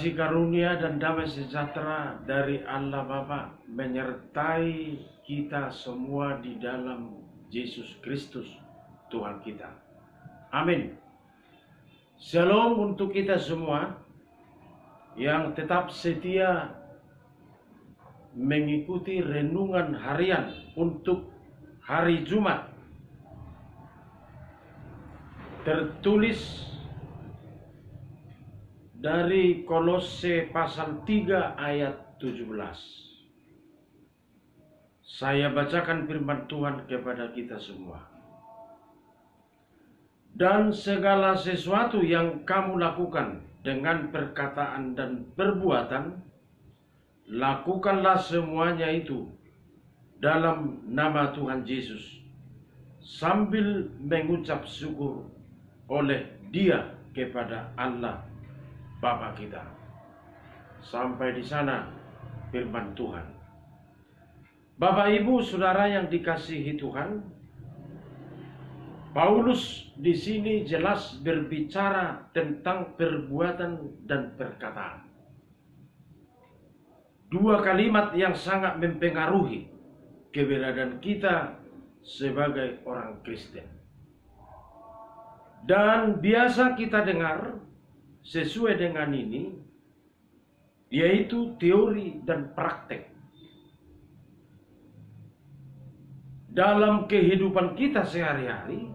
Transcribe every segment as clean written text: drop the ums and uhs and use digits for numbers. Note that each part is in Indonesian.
Kasih karunia dan damai sejahtera dari Allah Bapa menyertai kita semua di dalam Yesus Kristus Tuhan kita. Amin. Shalom untuk kita semua yang tetap setia mengikuti renungan harian untuk hari Jumat. Tertulis dari Kolose pasal 3 ayat 17. Saya bacakan firman Tuhan kepada kita semua. Dan segala sesuatu yang kamu lakukan dengan perkataan dan perbuatan, lakukanlah semuanya itu dalam nama Tuhan Yesus, sambil mengucap syukur oleh Dia kepada Allah Bapa kita. Sampai di sana firman Tuhan. Bapak, Ibu, Saudara yang dikasihi Tuhan, Paulus di sini jelas berbicara tentang perbuatan dan perkataan. Dua kalimat yang sangat mempengaruhi keberadaan kita sebagai orang Kristen. Dan biasa kita dengar sesuai dengan ini, yaitu teori dan praktek. Dalam kehidupan kita sehari-hari,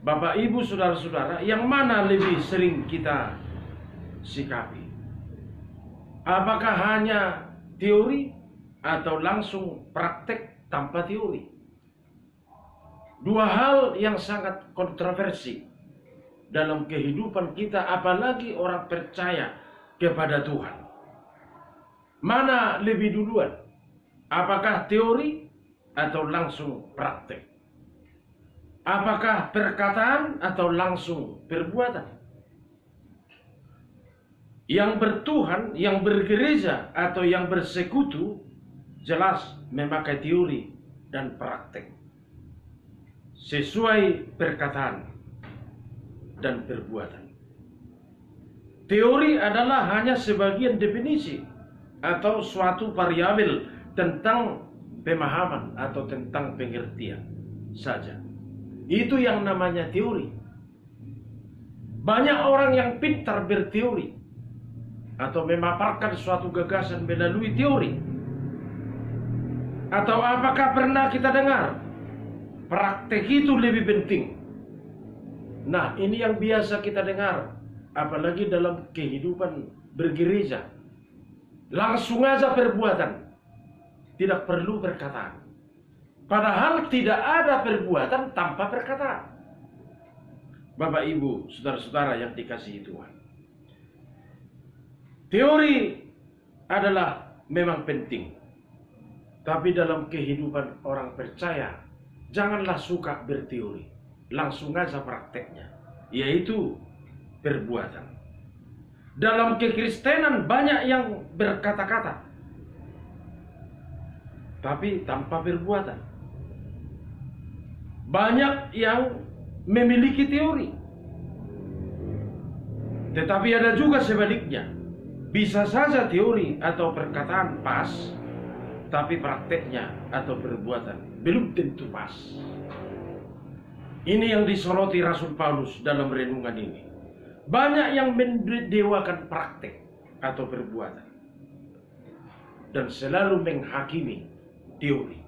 Bapak, Ibu, Saudara-saudara, yang mana lebih sering kita sikapi? Apakah hanya teori atau langsung praktek tanpa teori? Dua hal yang sangat kontroversi dalam kehidupan kita, apalagi orang percaya kepada Tuhan. Mana lebih duluan? Apakah teori atau langsung praktek? Apakah perkataan atau langsung perbuatan? Yang bertuhan, yang bergereja atau yang bersekutu jelas memakai teori dan praktek sesuai perkataan dan perbuatan. Teori adalah hanya sebagian definisi atau suatu variabel tentang pemahaman atau tentang pengertian saja. Itu yang namanya teori. Banyak orang yang pintar berteori atau memaparkan suatu gagasan melalui teori. Atau apakah pernah kita dengar praktek itu lebih penting? Nah, ini yang biasa kita dengar, apalagi dalam kehidupan bergereja. Langsung aja perbuatan, tidak perlu perkataan. Padahal tidak ada perbuatan tanpa perkataan. Bapak, Ibu, Saudara-saudara yang dikasihi Tuhan, teori adalah memang penting. Tapi dalam kehidupan orang percaya, janganlah suka berteori. Langsung aja prakteknya, yaitu perbuatan. Dalam kekristenan banyak yang berkata-kata, tapi tanpa perbuatan. Banyak yang memiliki teori, tetapi ada juga sebaliknya. Bisa saja teori atau perkataan pas, tapi prakteknya atau perbuatan belum tentu pas. Ini yang disoroti Rasul Paulus dalam renungan ini. Banyak yang mendewakan praktek atau perbuatan dan selalu menghakimi teori.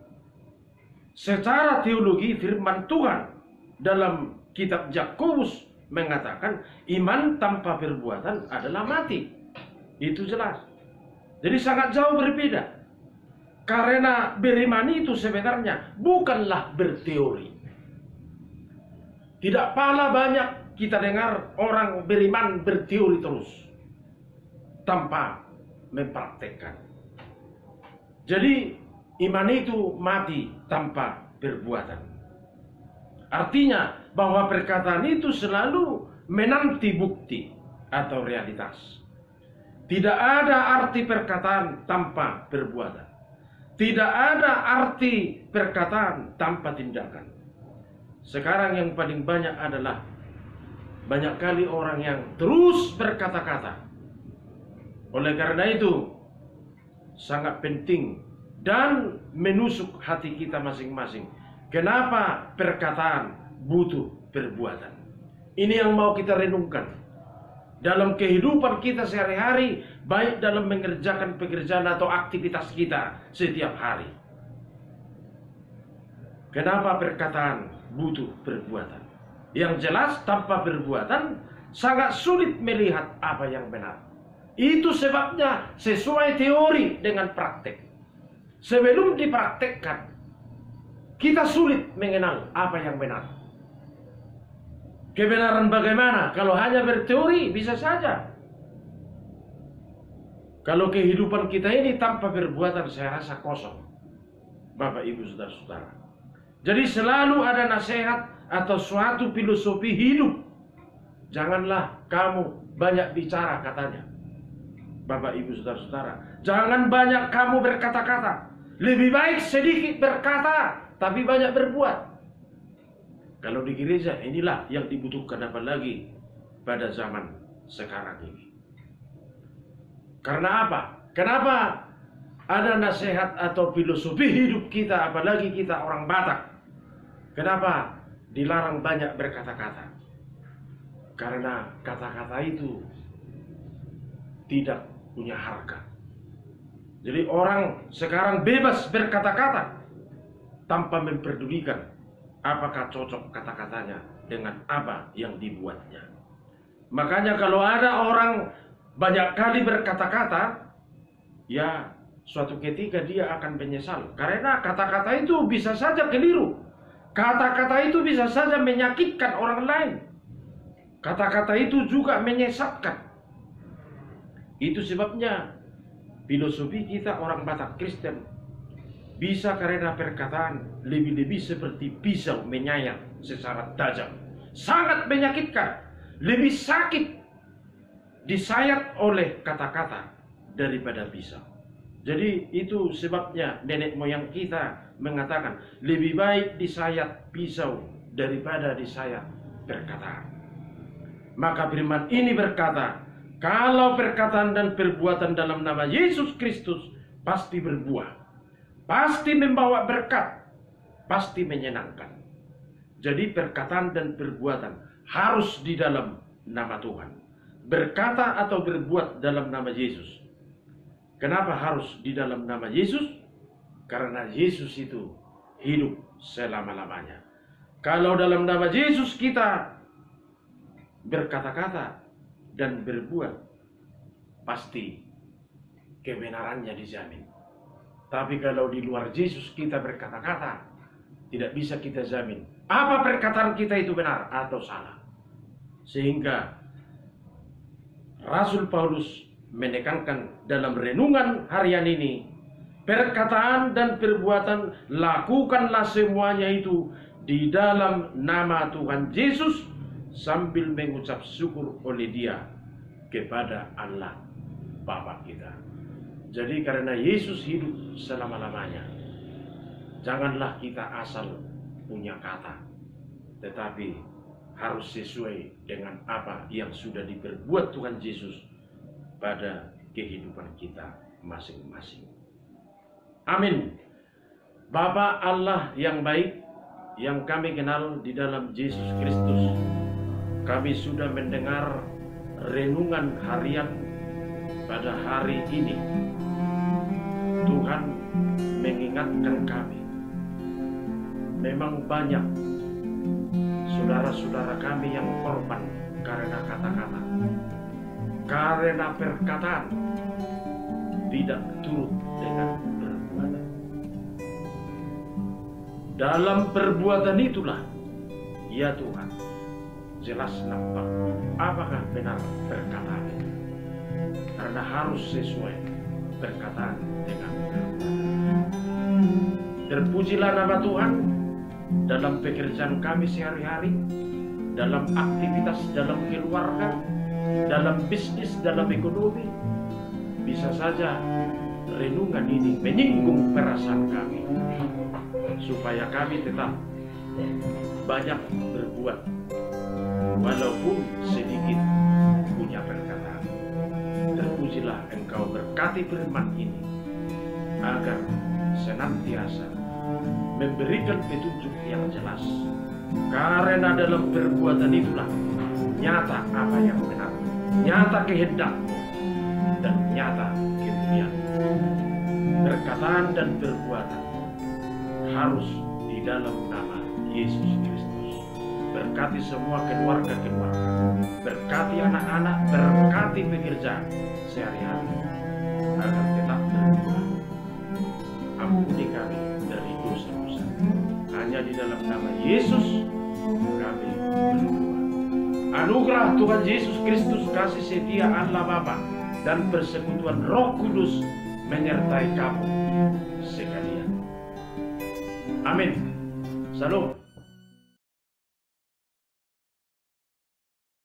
Secara teologi, firman Tuhan dalam kitab Yakobus mengatakan iman tanpa perbuatan adalah mati. Itu jelas. Jadi sangat jauh berbeda. Karena beriman itu sebenarnya bukanlah berteori. Tidak pala banyak kita dengar orang beriman berteori terus tanpa mempraktekkan. Jadi iman itu mati tanpa perbuatan. Artinya bahwa perkataan itu selalu menanti bukti atau realitas. Tidak ada arti perkataan tanpa perbuatan. Tidak ada arti perkataan tanpa tindakan. Sekarang yang paling banyak adalah banyak kali orang yang terus berkata-kata Oleh karena itu, sangat penting dan menusuk hati kita masing-masing. Kenapa perkataan butuh perbuatan? Ini yang mau kita renungkan dalam kehidupan kita sehari-hari, baik dalam mengerjakan pekerjaan atau aktivitas kita setiap hari. Kenapa perkataan butuh perbuatan? Yang jelas, tanpa perbuatan sangat sulit melihat apa yang benar. Itu sebabnya sesuai teori dengan praktek. Sebelum dipraktekkan, kita sulit mengenal apa yang benar. Kebenaran bagaimana? Kalau hanya berteori bisa saja. Kalau kehidupan kita ini tanpa perbuatan, saya rasa kosong, Bapak Ibu Saudara-saudara. Jadi selalu ada nasihat atau suatu filosofi hidup. Janganlah kamu banyak bicara, katanya Bapak Ibu Saudara-saudara. Jangan banyak kamu berkata-kata. Lebih baik sedikit berkata tapi banyak berbuat. Kalau di gereja, inilah yang dibutuhkan, apalagi pada zaman sekarang ini. Karena apa? Kenapa ada nasihat atau filosofi hidup kita, apalagi kita orang Batak? Kenapa dilarang banyak berkata-kata? Karena kata-kata itu tidak punya harga. Jadi orang sekarang bebas berkata-kata tanpa memperdulikan apakah cocok kata-katanya dengan apa yang dibuatnya. Makanya kalau ada orang banyak kali berkata-kata, ya suatu ketika dia akan menyesal. Karena kata-kata itu bisa saja keliru. Kata-kata itu bisa saja menyakitkan orang lain. Kata-kata itu juga menyesatkan. Itu sebabnya filosofi kita orang Batak Kristen bisa karena perkataan lebih-lebih seperti pisau menyayat secara tajam. Sangat menyakitkan. Lebih sakit disayat oleh kata-kata daripada pisau. Jadi itu sebabnya nenek moyang kita mengatakan lebih baik disayat pisau daripada disayat perkataan. Maka firman ini berkata, kalau perkataan dan perbuatan dalam nama Yesus Kristus pasti berbuah, pasti membawa berkat, pasti menyenangkan. Jadi perkataan dan perbuatan harus di dalam nama Tuhan. Berkata atau berbuat dalam nama Yesus. Kenapa harus di dalam nama Yesus? Karena Yesus itu hidup selama-lamanya. Kalau dalam nama Yesus kita berkata-kata dan berbuat, pasti kebenarannya dijamin. Tapi kalau di luar Yesus kita berkata-kata, tidak bisa kita jamin apa perkataan kita itu benar atau salah. Sehingga Rasul Paulus menekankan dalam renungan harian ini, perkataan dan perbuatan lakukanlah semuanya itu di dalam nama Tuhan Yesus, sambil mengucap syukur oleh Dia kepada Allah Bapa kita. Jadi karena Yesus hidup selama-lamanya, janganlah kita asal punya kata, tetapi harus sesuai dengan apa yang sudah diperbuat Tuhan Yesus pada kehidupan kita masing-masing. Amin. Bapa Allah yang baik, yang kami kenal di dalam Yesus Kristus, kami sudah mendengar renungan harian pada hari ini. Tuhan mengingatkan kami, memang banyak saudara-saudara kami yang korban karena kata-kata, karena perkataan tidak turut dengan perbuatan. Dalam perbuatan itulah, ya Tuhan, jelas nampak apakah benar perkataan itu. Karena harus sesuai perkataan dengan perbuatan. Terpujilah nama Tuhan dalam pekerjaan kami sehari-hari, dalam aktivitas dalam keluarga, dalam bisnis, dalam ekonomi. Bisa saja renungan ini menyinggung perasaan kami, supaya kami tetap banyak berbuat walaupun sedikit punya perkataan. Terpujilah Engkau memberkati firman ini agar senantiasa memberikan petunjuk yang jelas, karena dalam perbuatan itulah nyata apa yang benar, nyata kehendakmu, dan nyata kemuliaan. Perkataan dan perbuatan harus di dalam nama Yesus Kristus. Berkati semua keluarga-keluarga, berkati anak-anak, berkati pekerjaan sehari-hari agar tetap berdoa. Ampuni kami dari dosa-dosa. Hanya di dalam nama Yesus kami berdoa. Anugerah Tuhan Yesus Kristus, kasih setia Allah Bapa, dan persekutuan Roh Kudus menyertai kamu sekalian. Amin. Salam.